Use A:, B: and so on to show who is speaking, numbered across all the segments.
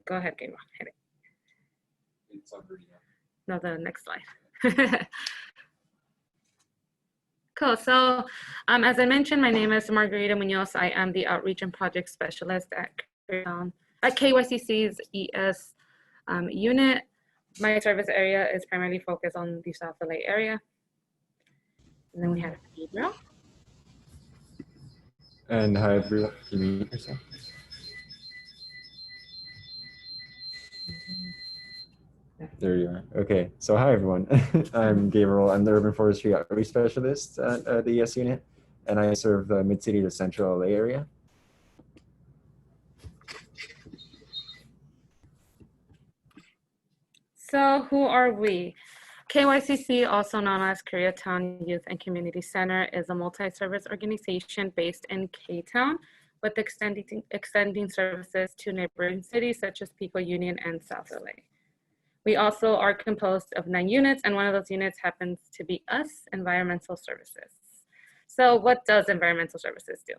A: Go ahead, Gabriel, hit it.
B: It's already on.
A: No, the next slide. Cool. So as I mentioned, my name is Margarita Munoz. I am the Outreach and Project Specialist at KYCC's ES unit. My service area is primarily focused on the South LA area. And then we have Gabriel.
C: And hi, everyone. Can you mute yourself? There you are. Okay. So hi, everyone. I'm Gabriel. I'm the Urban Forestry Outreach Specialist at the ES unit, and I serve the Mid-City to Central LA area.
A: So who are we? KYCC, also known as Koreatown Youth and Community Center, is a multi-service organization based in K-Town with extending services to neighboring cities such as Pico Union and South LA. We also are composed of 9 units, and one of those units happens to be us, Environmental Services. So what does Environmental Services do?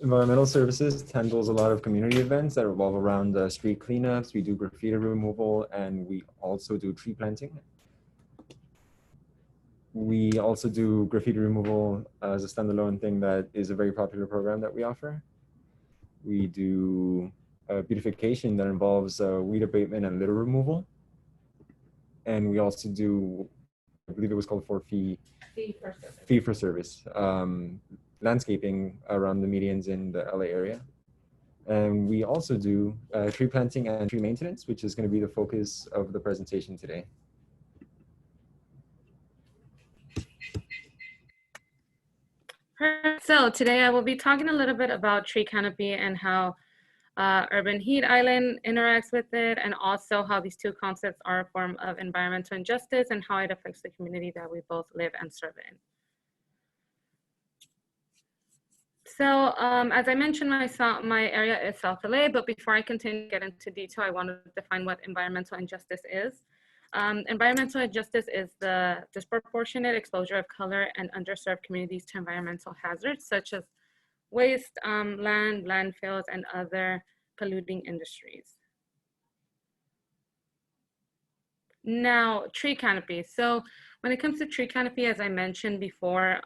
C: Environmental Services handles a lot of community events that revolve around street cleanups. We do graffiti removal, and we also do tree planting. We also do graffiti removal as a standalone thing that is a very popular program that we offer. We do beautification that involves weed abatement and litter removal. And we also do, I believe it was called fee for service, landscaping around the medians in the LA area. And we also do tree planting and tree maintenance, which is going to be the focus of the presentation today.
A: So today I will be talking a little bit about Tree Canopy and how urban heat island interacts with it, and also how these two concepts are a form of environmental injustice and how it affects the community that we both live and serve in. So as I mentioned, my area is South LA, but before I continue to get into detail, I want to define what environmental injustice is. Environmental injustice is the disproportionate exposure of color and underserved communities to environmental hazards, such as waste, land, landfills, and other polluting industries. Now, tree canopy. So when it comes to tree canopy, as I mentioned before,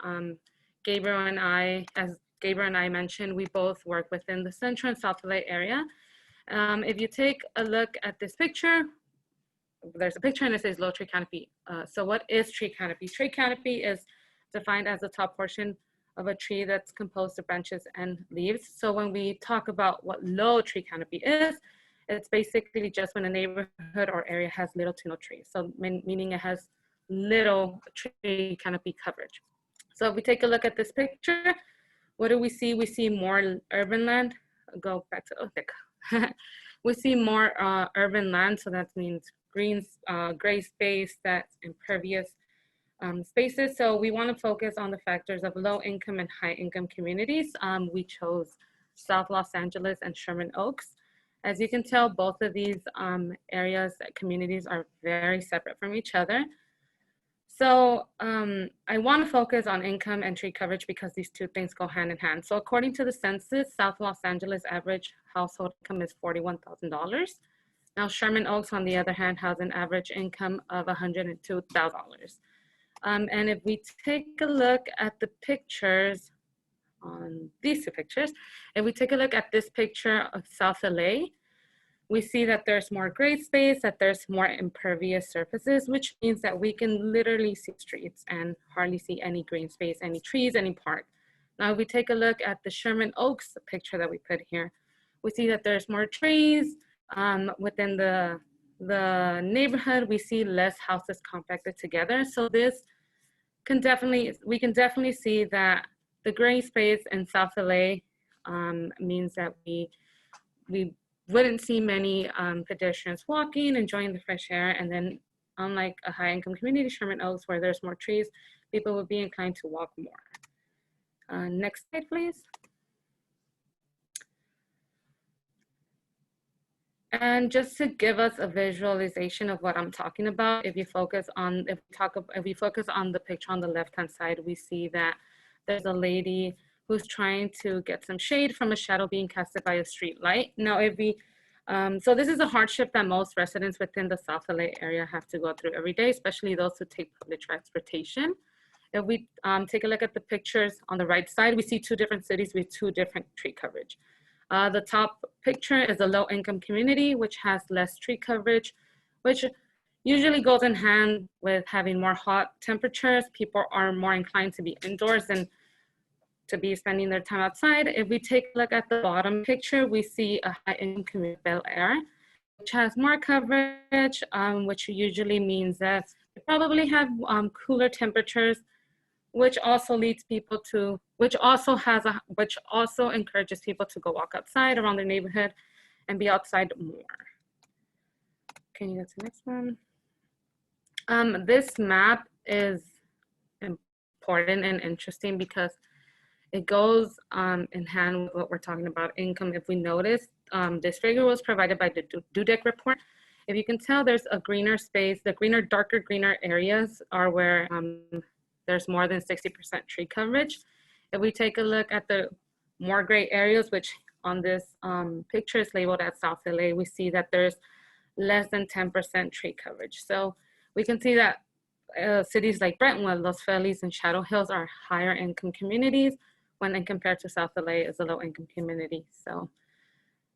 A: Gabriel and I mentioned, we both work within the Central and South LA area. If you take a look at this picture, there's a picture and it says low tree canopy. So what is tree canopy? Tree canopy is defined as the top portion of a tree that's composed of branches and leaves. So when we talk about what low tree canopy is, it's basically just when a neighborhood or area has little to no trees. So meaning it has little tree canopy coverage. So if we take a look at this picture, what do we see? We see more urban land. Go back to, oh, there. We see more urban land, so that means green, gray space, that's impervious spaces. So we want to focus on the factors of low income and high income communities. We chose South Los Angeles and Sherman Oaks. As you can tell, both of these areas, communities are very separate from each other. So I want to focus on income and tree coverage because these two things go hand in hand. So according to the census, South Los Angeles average household income is $41,000. Now Sherman Oaks, on the other hand, has an average income of $102,000. And if we take a look at the pictures on these two pictures, if we take a look at this picture of South LA, we see that there's more gray space, that there's more impervious surfaces, which means that we can literally see streets and hardly see any green space, any trees, any park. Now, if we take a look at the Sherman Oaks picture that we put here, we see that there's more trees. Within the neighborhood, we see less houses compacted together. So this we can definitely see that the gray space in South LA means that we wouldn't see many pedestrians walking, enjoying the fresh air. And then unlike a high income community, Sherman Oaks, where there's more trees, people would be inclined to walk more. Next slide, please. And just to give us a visualization of what I'm talking about, if we focus on the picture on the left-hand side, we see that there's a lady who's trying to get some shade from a shadow being casted by a street light. Now, so this is a hardship that most residents within the South LA area have to go through every day, especially those who take public transportation. If we take a look at the pictures on the right side, we see two different cities with two different tree coverage. The top picture is a low-income community, which has less tree coverage, which usually goes in hand with having more hot temperatures. People are more inclined to be indoors and to be spending their time outside. If we take a look at the bottom picture, we see a high-income community, Bel Air, which has more coverage, which usually means that they probably have cooler temperatures, which also leads people to, which also encourages people to go walk outside around their neighborhood and be outside more. Can you go to the next one? This map is important and interesting because it goes in hand with what we're talking about income. If we notice, this figure was provided by the Dwp report. If you can tell, there's a greener space. The greener, darker greener areas are where there's more than 60% tree coverage. If we take a look at the more gray areas, which on this picture is labeled as South LA, we see that there's less than 10% tree coverage. So we can see that cities like Brentwood, Los Feliz, and Shadow Hills are higher income communities when compared to South LA is a low income community. So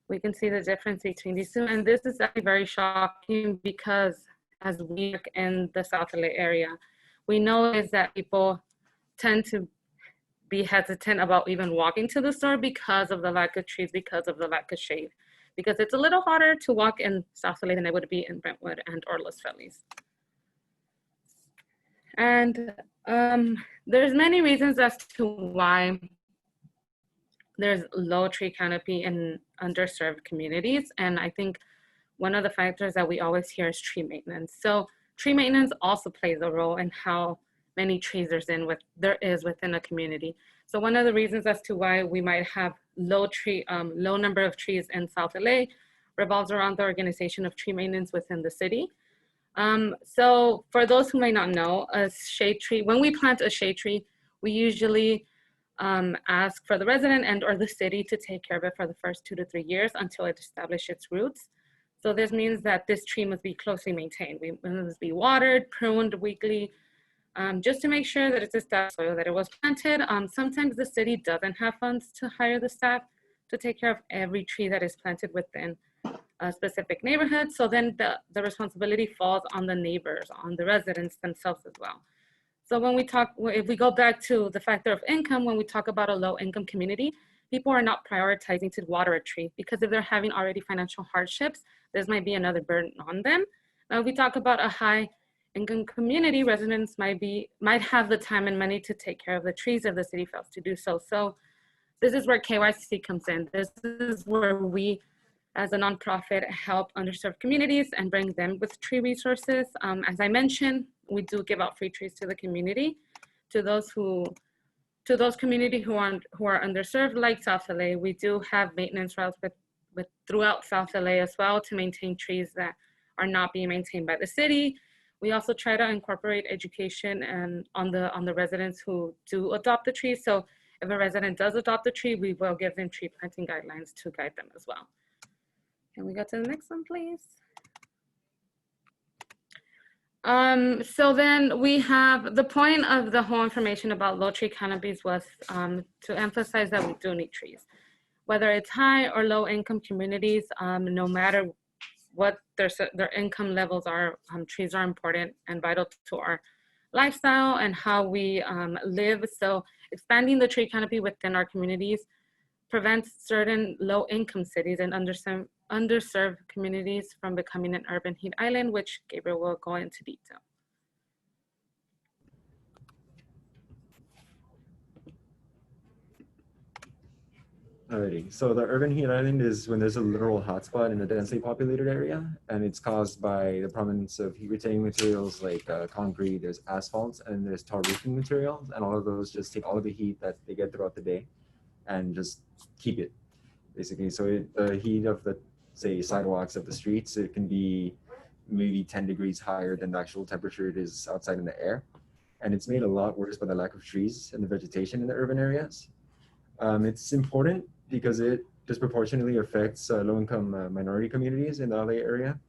A: we can see the difference between these two. And this is actually very shocking because as we work in the South LA area, we know is that people tend to be hesitant about even walking to the store because of the lack of trees, because of the lack of shade, because it's a little harder to walk in South LA than it would be in Brentwood and or Los Feliz. And there's many reasons as to why there's low tree canopy in underserved communities. And I think one of the factors that we always hear is tree maintenance. So tree maintenance also plays a role in how many trees there is within a community. So one of the reasons as to why we might have low number of trees in South LA revolves around the organization of tree maintenance within the city. So for those who may not know, a shade tree, when we plant a shade tree, we usually ask for the resident and or the city to take care of it for the first 2 to 3 years until it establishes its roots. So this means that this tree must be closely maintained. It must be watered, pruned weekly, just to make sure that it's established soil that it was planted. Sometimes the city doesn't have funds to hire the staff to take care of every tree that is planted within a specific neighborhood. So then the responsibility falls on the neighbors, on the residents themselves as well. So when we talk, if we go back to the factor of income, when we talk about a low income community, people are not prioritizing to water a tree because if they're having already financial hardships, this might be another burden on them. Now, if we talk about a high income community, residents might have the time and money to take care of the trees if the city fails to do so. So this is where KYCC comes in. This is where we, as a nonprofit, help underserved communities and bring them with tree resources. As I mentioned, we do give out free trees to the community, to those community who are underserved, like South LA. We do have maintenance routes with throughout South LA as well to maintain trees that are not being maintained by the city. We also try to incorporate education and on the residents who do adopt the trees. So if a resident does adopt the tree, we will give them tree planting guidelines to guide them as well. Can we go to the next one, please? So then we have the point of the whole information about low tree canopies was to emphasize that we do need trees. Whether it's high or low income communities, no matter what their income levels are, trees are important and vital to our lifestyle and how we live. So expanding the tree canopy within our communities prevents certain low income cities and underserved communities from becoming an urban heat island, which Gabriel will go into detail.
C: Alrighty, so the urban heat island is when there's a literal hotspot in a densely populated area, and it's caused by the prominence of heat retaining materials like concrete, there's asphalt, and there's tar roofing materials, and all of those just take all of the heat that they get throughout the day and just keep it, basically. So the heat of the, say, sidewalks of the streets, it can be maybe 10 degrees higher than the actual temperature it is outside in the air. And it's made a lot worse by the lack of trees and the vegetation in the urban areas. It's important because it disproportionately affects low-income minority communities in the LA area.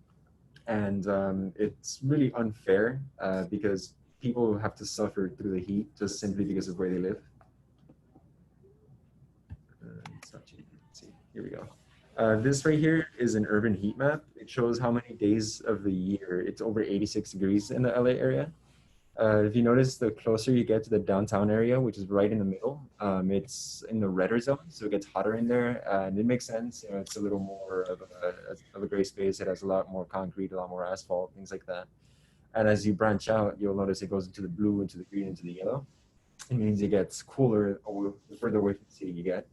C: And it's really unfair because people have to suffer through the heat just simply because of where they live. It's not changing. Let's see. Here we go. This right here is an urban heat map. It shows how many days of the year it's over 86 degrees in the LA area. If you notice, the closer you get to the downtown area, which is right in the middle, it's in the redder zone, so it gets hotter in there, and it makes sense. You know, it's a little more of a gray space. It has a lot more concrete, a lot more asphalt, things like that. And as you branch out, you'll notice it goes into the blue, into the green, into the yellow. It means it gets cooler the further away from the city you get.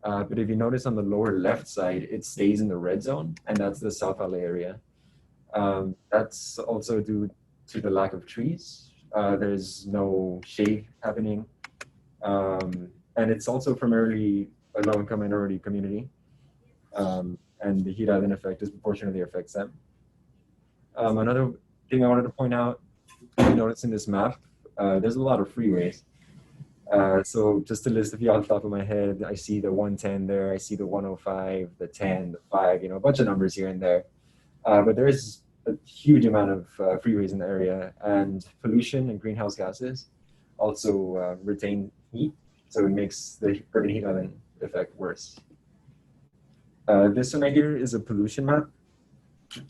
C: But if you notice on the lower left side, it stays in the red zone, and that's the South LA area. That's also due to the lack of trees. There's no shade happening. And it's also primarily a low-income minority community. And the heat island effect disproportionately affects them. Another thing I wanted to point out, you notice in this map, there's a lot of freeways. So just to list a few off the top of my head, I see the 110 there, I see the 105, the 10, the 5, you know, a bunch of numbers here and there. But there is a huge amount of freeways in the area, and pollution and greenhouse gases also retain heat, so it makes the urban heat island effect worse. This one right here is a pollution map.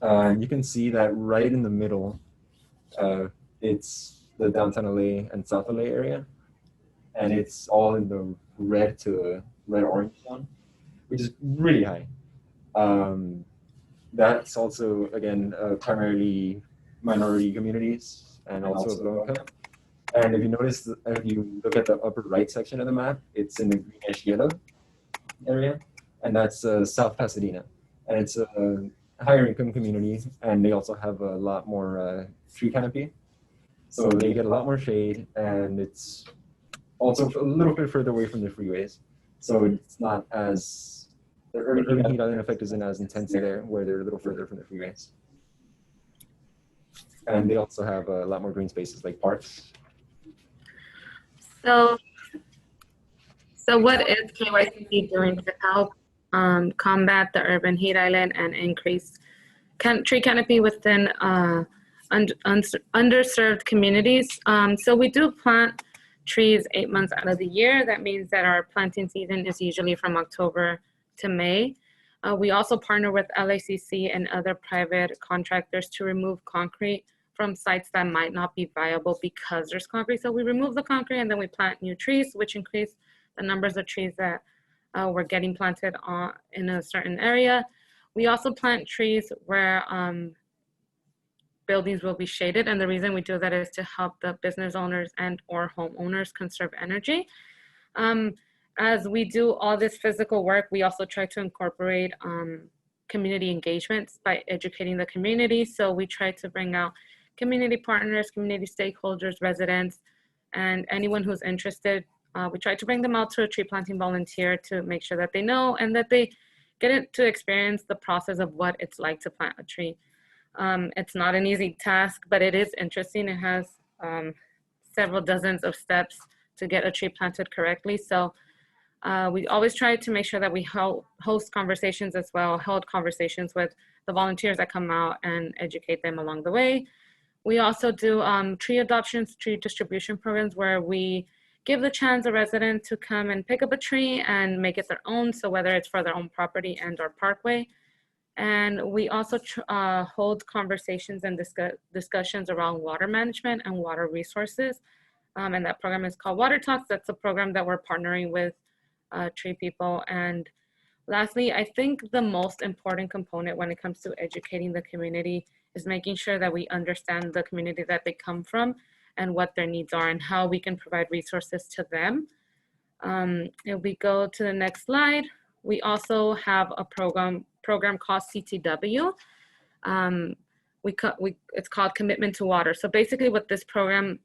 C: And you can see that right in the middle, it's the downtown LA and South LA area, and it's all in the red to red-orange zone, which is really high. That's also, again, primarily minority communities and also low income. And if you notice, if you look at the upper right section of the map, it's in the greenish yellow area, and that's South Pasadena. And it's a higher income community, and they also have a lot more tree canopy. So they get a lot more shade, and it's also a little bit further away from the freeways. So it's not as, the urban heat island effect isn't as intense there, where they're a little further from the freeways. And they also have a lot more green spaces like parks.
A: So what is KYCC doing to help combat the urban heat island and increase tree canopy within underserved communities? So we do plant trees 8 months out of the year. That means that our planting season is usually from October to May. We also partner with LACC and other private contractors to remove concrete from sites that might not be viable because there's concrete. So we remove the concrete and then we plant new trees, which increase the numbers of trees that we're getting planted in a certain area. We also plant trees where buildings will be shaded, and the reason we do that is to help the business owners and or homeowners conserve energy. As we do all this physical work, we also try to incorporate community engagements by educating the community. So we try to bring out community partners, community stakeholders, residents, and anyone who's interested. We try to bring them out to a tree planting volunteer to make sure that they know and that they get to experience the process of what it's like to plant a tree. It's not an easy task, but it is interesting. It has several dozens of steps to get a tree planted correctly. So we always try to make sure that we host conversations as well, held conversations with the volunteers that come out and educate them along the way. We also do tree adoptions, tree distribution programs where we give the chance a resident to come and pick up a tree and make it their own. So whether it's for their own property and or parkway. And we also hold conversations and discussions around water management and water resources. And that program is called Water Talks. That's a program that we're partnering with tree people. And lastly, I think the most important component when it comes to educating the community is making sure that we understand the community that they come from and what their needs are and how we can provide resources to them. If we go to the next slide, we also have a program called CTW. It's called Commitment to Water. So basically what this program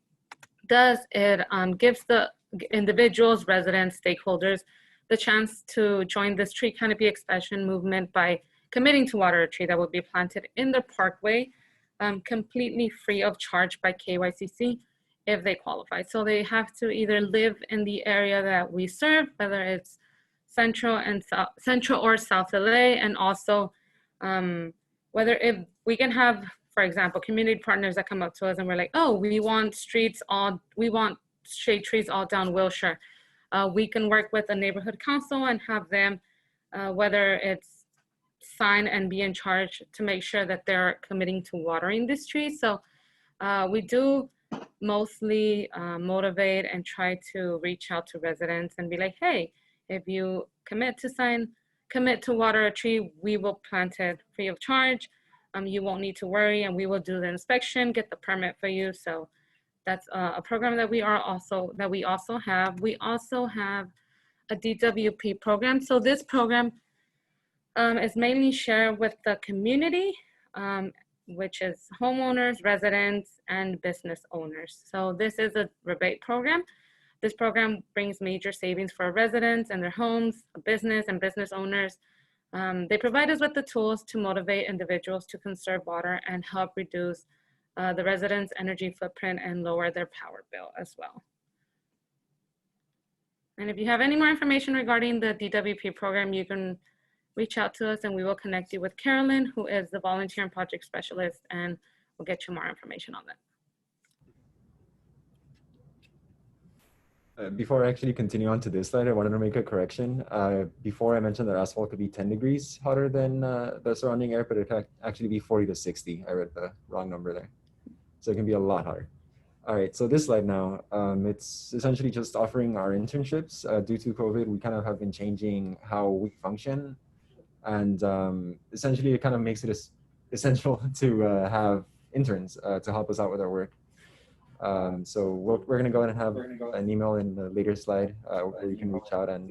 A: does, it gives the individuals, residents, stakeholders, the chance to join this tree canopy expansion movement by committing to water a tree that will be planted in the parkway, completely free of charge by KYCC if they qualify. So they have to either live in the area that we serve, whether it's Central or South LA, and also whether if we can have, for example, community partners that come up to us and we're like, oh, we want shade trees all down Wilshire. We can work with a neighborhood council and have them, whether it's sign and be in charge to make sure that they're committing to watering these trees. So we do mostly motivate and try to reach out to residents and be like, hey, if you commit to water a tree, we will plant it free of charge. You won't need to worry, and we will do the inspection, get the permit for you. So that's a program that we also have. We also have a DWP program. So this program is mainly shared with the community, which is homeowners, residents, and business owners. So this is a rebate program. This program brings major savings for residents and their homes, business and business owners. They provide us with the tools to motivate individuals to conserve water and help reduce the residents' energy footprint and lower their power bill as well. And if you have any more information regarding the DWP program, you can reach out to us and we will connect you with Carolyn, who is the volunteer and project specialist, and we'll get you more information on that.
C: Before I actually continue on to this slide, I wanted to make a correction. Before I mentioned that asphalt could be 10 degrees hotter than the surrounding air, but it could actually be 40 to 60. I read the wrong number there. So it can be a lot hotter. All right, so this slide now, it's essentially just offering our internships. Due to COVID, we kind of have been changing how we function. And essentially it kind of makes it essential to have interns to help us out with our work. So we're gonna go ahead and have an email in the later slide where you can reach out and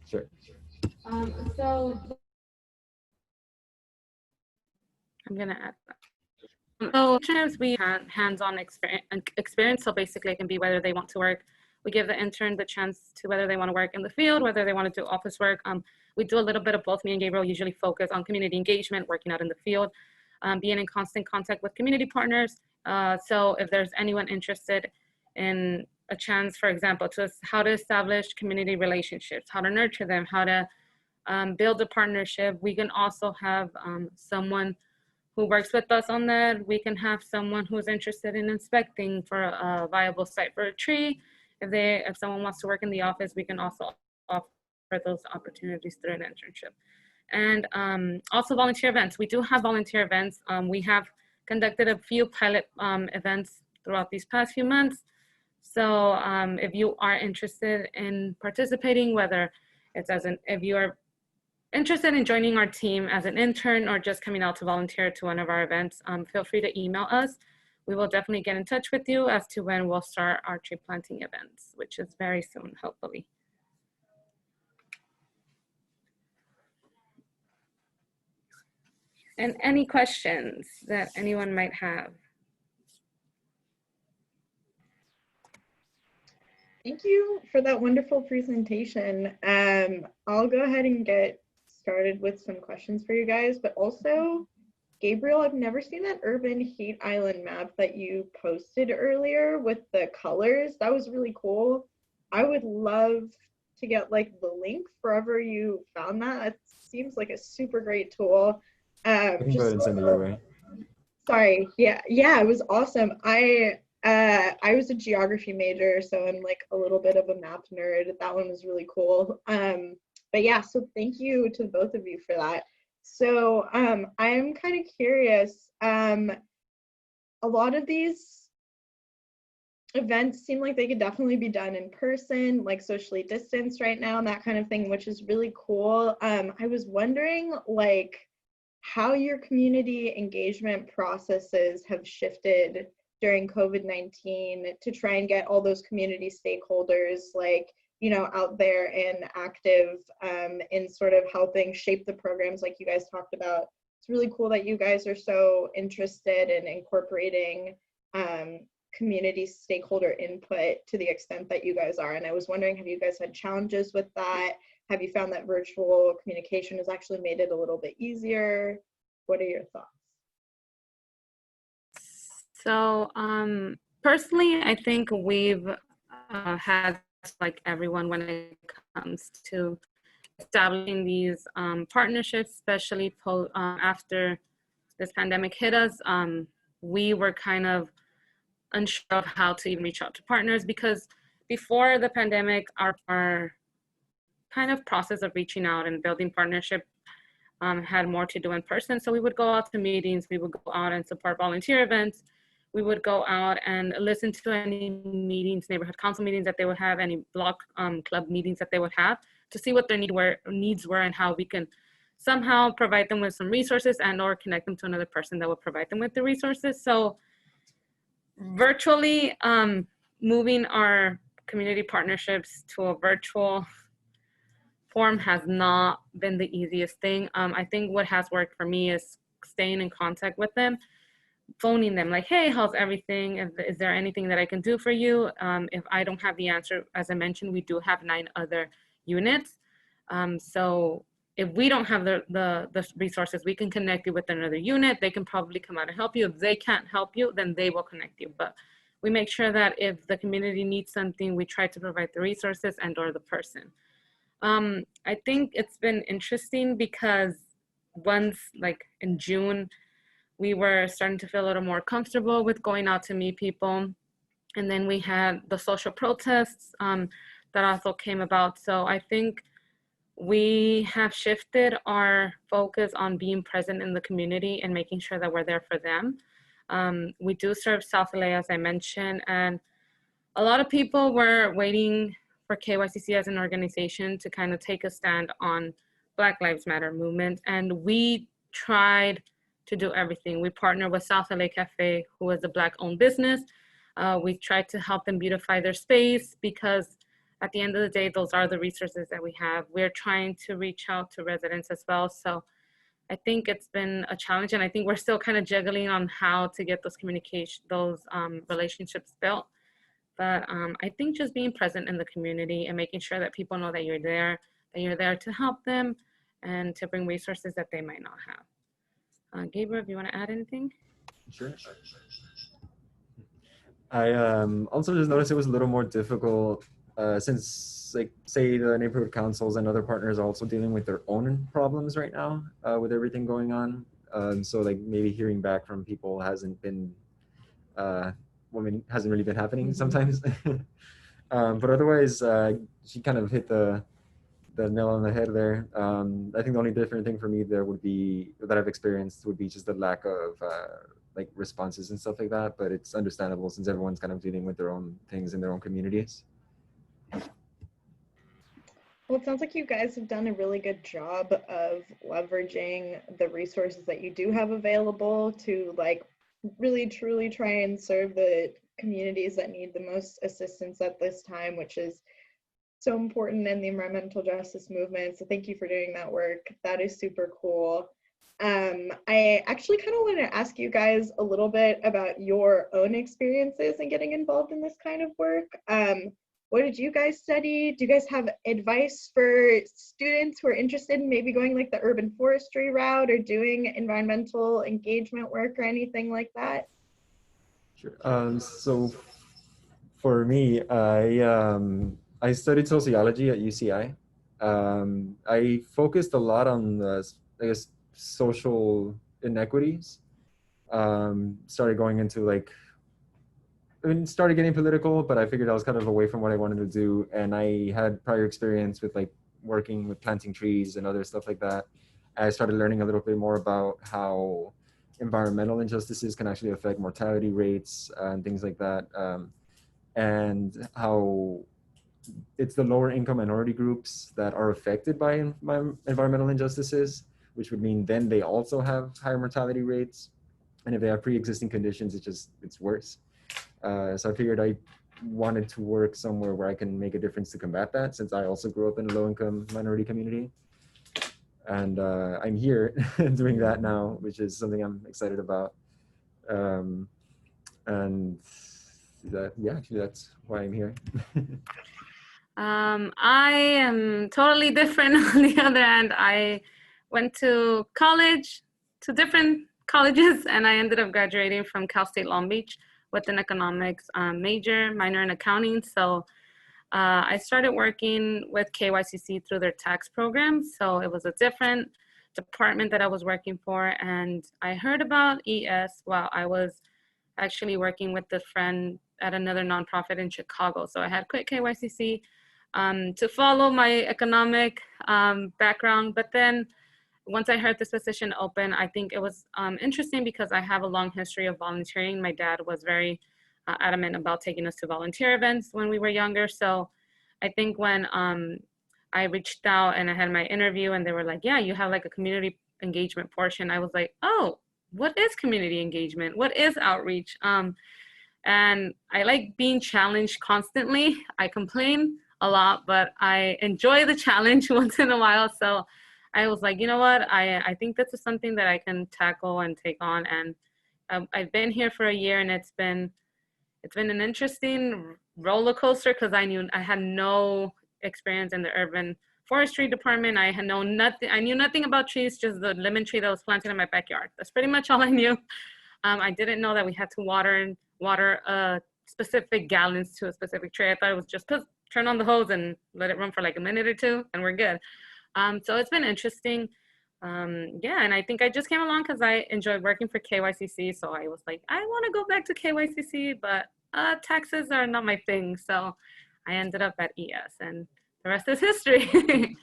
C: sure.
A: So I'm gonna add that. So sometimes we have hands-on experience. So basically it can be whether they want to work. We give the intern the chance to whether they want to work in the field, whether they want to do office work. We do a little bit of both. Me and Gabriel usually focus on community engagement, working out in the field, being in constant contact with community partners. So if there's anyone interested in a chance, for example, to how to establish community relationships, how to nurture them, how to build a partnership, we can also have someone who works with us on that. We can have someone who's interested in inspecting for a viable site for a tree. If someone wants to work in the office, we can also offer those opportunities through an internship. And also volunteer events. We do have volunteer events. We have conducted a few pilot events throughout these past few months. So if you are interested in participating, whether it's if you are interested in joining our team as an intern or just coming out to volunteer to one of our events, feel free to email us. We will definitely get in touch with you as to when we'll start our tree planting events, which is very soon, hopefully. And any questions that anyone might have?
D: Thank you for that wonderful presentation. I'll go ahead and get started with some questions for you guys, but also, Gabriel, I've never seen that urban heat island map that you posted earlier with the colors. That was really cool. I would love to get like the link wherever you found that. It seems like a super great tool.
C: I can go ahead and send it your way.
D: Sorry, yeah, it was awesome. I was a geography major, so I'm like a little bit of a map nerd. That one was really cool. But yeah, so thank you to both of you for that. So I'm kind of curious. A lot of these events seem like they could definitely be done in person, like socially distanced right now and that kind of thing, which is really cool. I was wondering like how your community engagement processes have shifted during COVID-19 to try and get all those community stakeholders like, you know, out there and active in sort of helping shape the programs like you guys talked about. It's really cool that you guys are so interested in incorporating community stakeholder input to the extent that you guys are. And I was wondering, have you guys had challenges with that? Have you found that virtual communication has actually made it a little bit easier? What are your thoughts?
A: So personally, I think we've had, like everyone, when it comes to establishing these partnerships, especially after this pandemic hit us, we were kind of unsure of how to even reach out to partners, because before the pandemic, our kind of process of reaching out and building partnership had more to do in person. So we would go out to meetings, we would go out and support volunteer events, we would go out and listen to any meetings, neighborhood council meetings that they would have, any block club meetings that they would have, to see what their needs were and how we can somehow provide them with some resources and or connect them to another person that would provide them with the resources. So virtually moving our community partnerships to a virtual form has not been the easiest thing. I think what has worked for me is staying in contact with them, phoning them like, hey, how's everything? Is there anything that I can do for you? If I don't have the answer, as I mentioned, we do have 9 other units. So if we don't have the resources, we can connect you with another unit. They can probably come out and help you. If they can't help you, then they will connect you. But we make sure that if the community needs something, we try to provide the resources and or the person. I think it's been interesting because once, like in June, we were starting to feel a little more comfortable with going out to meet people. And then we had the social protests that also came about. So I think we have shifted our focus on being present in the community and making sure that we're there for them. We do serve South LA, as I mentioned, and a lot of people were waiting for KYCC as an organization to kind of take a stand on Black Lives Matter movement. And we tried to do everything. We partnered with South LA Cafe, who is a Black-owned business. We tried to help them beautify their space because at the end of the day, those are the resources that we have. We're trying to reach out to residents as well. So I think it's been a challenge, and I think we're still kind of juggling on how to get those relationships built. But I think just being present in the community and making sure that people know that you're there to help them and to bring resources that they might not have. Gabriel, if you want to add anything?
C: Sure. I also just noticed it was a little more difficult since, like, say the neighborhood councils and other partners are also dealing with their own problems right now with everything going on. So like maybe hearing back from people hasn't been hasn't really been happening sometimes. But otherwise, she kind of hit the nail on the head there. I think the only different thing for me there would be, that I've experienced, would be just the lack of like responses and stuff like that. But it's understandable since everyone's kind of dealing with their own things in their own communities.
D: Well, it sounds like you guys have done a really good job of leveraging the resources that you do have available to like really truly try and serve the communities that need the most assistance at this time, which is so important in the environmental justice movement. So thank you for doing that work. That is super cool. I actually kind of want to ask you guys a little bit about your own experiences in getting involved in this kind of work. What did you guys study? Do you guys have advice for students who are interested in maybe going like the urban forestry route or doing environmental engagement work or anything like that?
C: Sure. So for me, I studied sociology at UCI. I focused a lot on I guess social inequities. Started going into like, started getting political, but I figured I was kind of away from what I wanted to do. And I had prior experience with like working with planting trees and other stuff like that. I started learning a little bit more about how environmental injustices can actually affect mortality rates and things like that. And how it's the lower income minority groups that are affected by environmental injustices, which would mean then they also have higher mortality rates. And if they have pre-existing conditions, it's worse. So I figured I wanted to work somewhere where I can make a difference to combat that, since I also grew up in a low-income minority community. And I'm here doing that now, which is something I'm excited about. And yeah, actually that's why I'm here.
A: I am totally different on the other end. I went to college, to different colleges, and I ended up graduating from Cal State Long Beach with an economics major, minor in accounting. So I started working with KYCC through their tax program. So it was a different department that I was working for. And I heard about ES while I was actually working with a friend at another nonprofit in Chicago. So I had quit KYCC to follow my economic background. But then once I heard this position open, I think it was interesting because I have a long history of volunteering. My dad was very adamant about taking us to volunteer events when we were younger. So I think when I reached out and I had my interview and they were like, yeah, you have like a community engagement portion. I was like, oh, what is community engagement? What is outreach? And I like being challenged constantly. I complain a lot, but I enjoy the challenge once in a while. So I was like, you know what? I think this is something that I can tackle and take on. And I've been here for a year, and it's been an interesting roller coaster because I had no experience in the urban forestry department. I knew nothing about trees, just the lemon tree that was planted in my backyard. That's pretty much all I knew. I didn't know that we had to water specific gallons to a specific tree. I thought it was just turn on the hose and let it run for like a minute or two and we're good. So it's been interesting. Yeah, and I think I just came along because I enjoyed working for KYCC. So I was like, I want to go back to KYCC, but taxes are not my thing. So I ended up at ES, and the rest is history.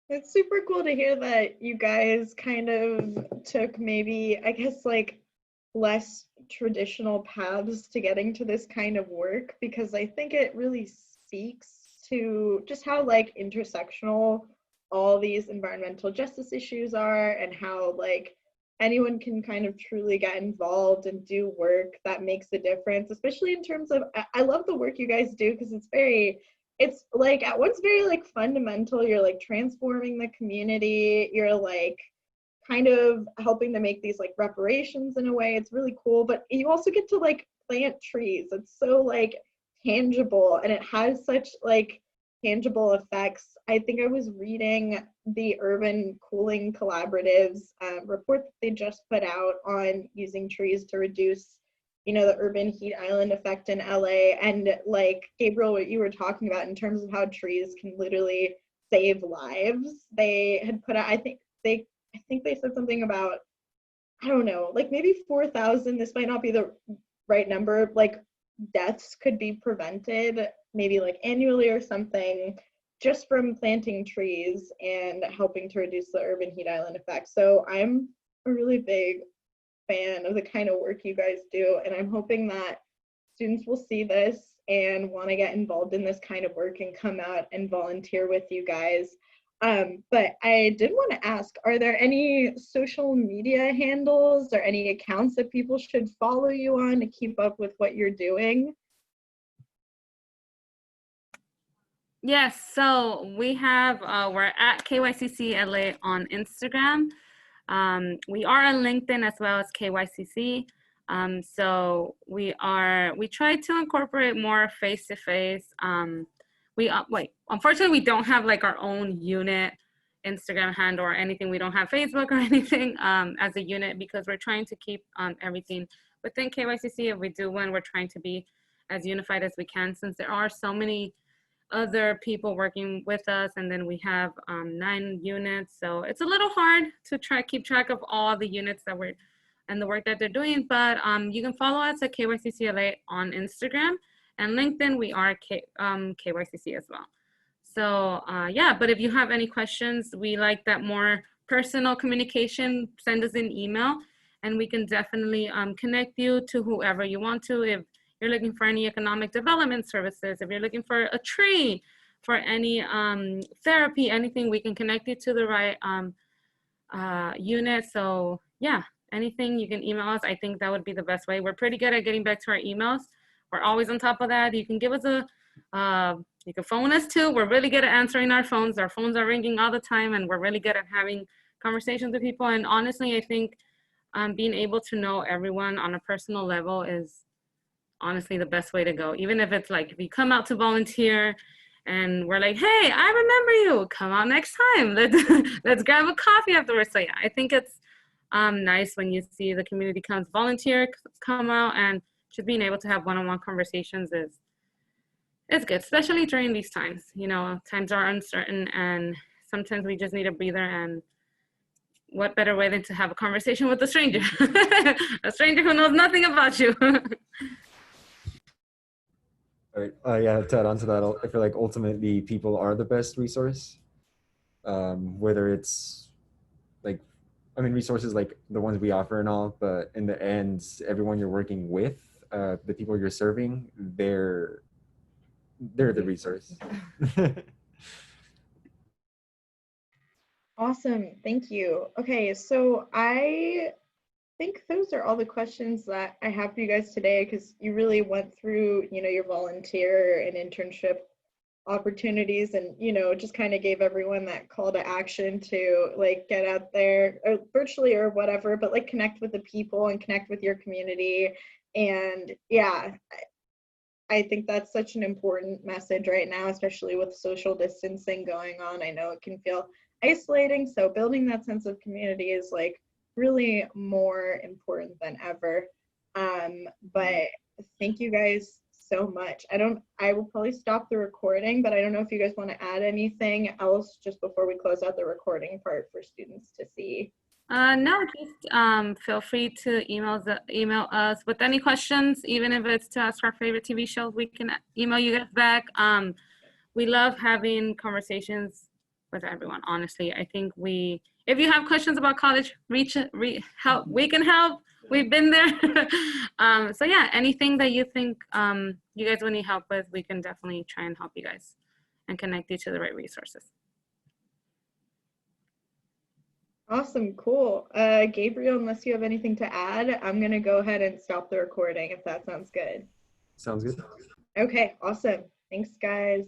D: It's super cool to hear that you guys kind of took maybe, I guess, like less traditional paths to getting to this kind of work, because I think it really speaks to just how like intersectional all these environmental justice issues are, and how like anyone can kind of truly get involved and do work that makes a difference, especially in terms of, I love the work you guys do because it's like at once very like fundamental. You're like transforming the community, you're like kind of helping to make these like reparations in a way. It's really cool, but you also get to like plant trees. It's so like tangible, and it has such like tangible effects. I think I was reading the Urban Cooling Collaborative's report that they just put out on using trees to reduce, you know, the urban heat island effect in LA. And like Gabriel, what you were talking about in terms of how trees can literally save lives. They had put out, I think they said something about, I don't know, like maybe 4,000, this might not be the right number, like deaths could be prevented maybe like annually or something, just from planting trees and helping to reduce the urban heat island effect. So I'm a really big fan of the kind of work you guys do, and I'm hoping that students will see this and want to get involved in this kind of work and come out and volunteer with you guys. But I did want to ask, are there any social media handles or any accounts that people should follow you on to keep up with what you're doing?
A: Yes, so we have, we're at KYCC LA on Instagram. We are on LinkedIn as well as KYCC. So we try to incorporate more face-to-face. Unfortunately, we don't have like our own unit Instagram handle or anything. We don't have Facebook or anything as a unit, because we're trying to keep everything within KYCC. If we do one, we're trying to be as unified as we can, since there are so many other people working with us, and then we have 9 units. So it's a little hard to keep track of all the units that we're and the work that they're doing. But you can follow us at KYCCLA on Instagram, and LinkedIn, we are KYCC as well. So yeah, but if you have any questions, we like that more personal communication. Send us an email, and we can definitely connect you to whoever you want to. If you're looking for any economic development services, if you're looking for a tree, for any therapy, anything, we can connect you to the right unit. So yeah, anything, you can email us. I think that would be the best way. We're pretty good at getting back to our emails. We're always on top of that. You can give us you can phone us too. We're really good at answering our phones. Our phones are ringing all the time, and we're really good at having conversations with people. And honestly, I think being able to know everyone on a personal level is honestly the best way to go. Even if it's like, if you come out to volunteer and we're like, hey, I remember you. Come out next time. Let's grab a coffee afterwards. So yeah, I think it's nice when you see the community comes volunteer, come out, and just being able to have one-on-one conversations is good, especially during these times. You know, times are uncertain, and sometimes we just need a breather. And what better way than to have a conversation with a stranger, a stranger who knows nothing about you.
C: Right. Yeah, to add on to that, I feel like ultimately people are the best resource. Whether it's like, I mean, resources like the ones we offer and all, but in the end, everyone you're working with, the people you're serving, they're the resource.
D: Awesome, thank you. Okay, so I think those are all the questions that I have for you guys today, because you really went through, you know, your volunteer and internship opportunities, and, you know, just kind of gave everyone that call to action to like get out there, or virtually or whatever, but like connect with the people and connect with your community. And yeah, I think that's such an important message right now, especially with social distancing going on. I know it can feel isolating, so building that sense of community is like really more important than ever. But thank you guys so much. I will probably stop the recording, but I don't know if you guys want to add anything else just before we close out the recording part for students to see.
A: No, just feel free to email us with any questions, even if it's to ask our favorite TV shows. We can email you guys back. We love having conversations with everyone. Honestly, I think if you have questions about college, help. We can help. We've been there. So yeah, anything that you think you guys would need help with, we can definitely try and help you guys and connect you to the right resources.
D: Awesome, cool. Gabriel, unless you have anything to add, I'm gonna go ahead and stop the recording if that sounds good.
C: Sounds good.
D: Okay, awesome. Thanks, guys.